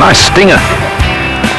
Nice stinger.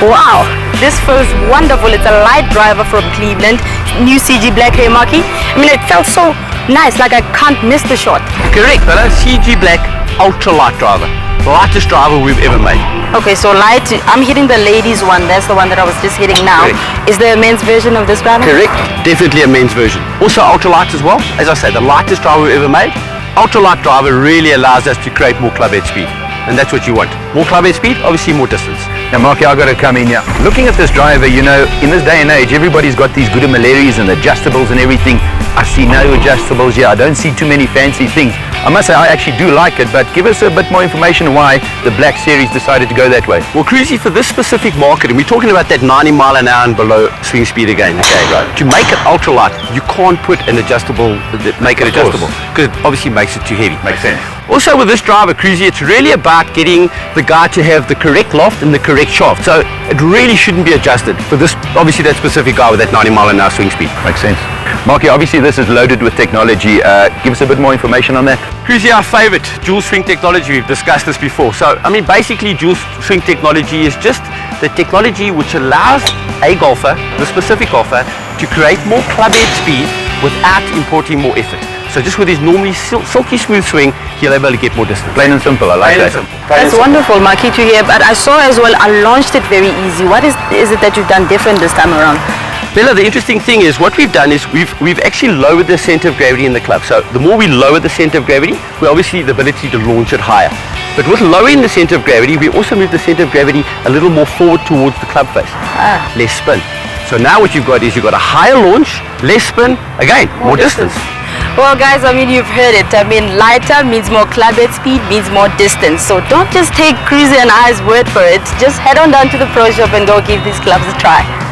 Wow, this feels wonderful. It's a light driver from Cleveland, new CG Black Hair Marquee. I mean, it felt so nice, like I can't miss the shot. Correct, fella. CG Black ultra light driver. Lightest driver we've ever made. Okay, so light, I'm hitting the ladies one. That's the one that I was just hitting now. Correct. Is there a men's version of this driver? Correct. Definitely a men's version. Also ultra light as well. As I said, the lightest driver we've ever made. Ultra light driver really allows us to create more club head speed. And that's what you want. More club head speed, obviously more distance. Now, Marky, I've got to come in here. Looking at this driver, you know, in this day and age, everybody's got these good malaries and adjustables and everything. I see no adjustables here. I don't see too many fancy things. I must say, I actually do like it, but give us a bit more information why the Black Series decided to go that way. Well, Cruzy, for this specific market, and we're talking about that 90 mile an hour and below swing speed again, okay, right? To make it ultralight, you can't put an adjustable, make it adjustable, because it obviously makes it too heavy. Makes sense. Also with this driver, Cruzy, it's really about getting the guy to have the correct loft and the correct shaft. So it really shouldn't be adjusted for this, obviously that specific guy with that 90 mile an hour swing speed. Makes sense. Marky, obviously this is loaded with technology. Give us a bit more information on that. Cruzy, our favorite, dual swing technology. We've discussed this before. So, I mean, basically dual swing technology is just the technology which allows a golfer, the specific golfer, to create more club head speed without importing more effort. So just with his normally silky smooth swing, he'll be able to get more distance. Plain and simple, I like that. That's wonderful, Marquis, to hear. But I saw as well, I launched it very easy. What is it that you've done different this time around? Bella, the interesting thing is what we've done is we've actually lowered the center of gravity in the club. So the more we lower the center of gravity, we obviously the ability to launch it higher. But with lowering the center of gravity, we also move the center of gravity a little more forward towards the club face. Less spin. So now what you've got is you've got a higher launch, less spin, again, more distance. Well, guys, I mean, you've heard it. I mean, lighter means more club head speed, means more distance. So don't just take Cruzy and I's word for it. Just head on down to the pro shop and go give these clubs a try.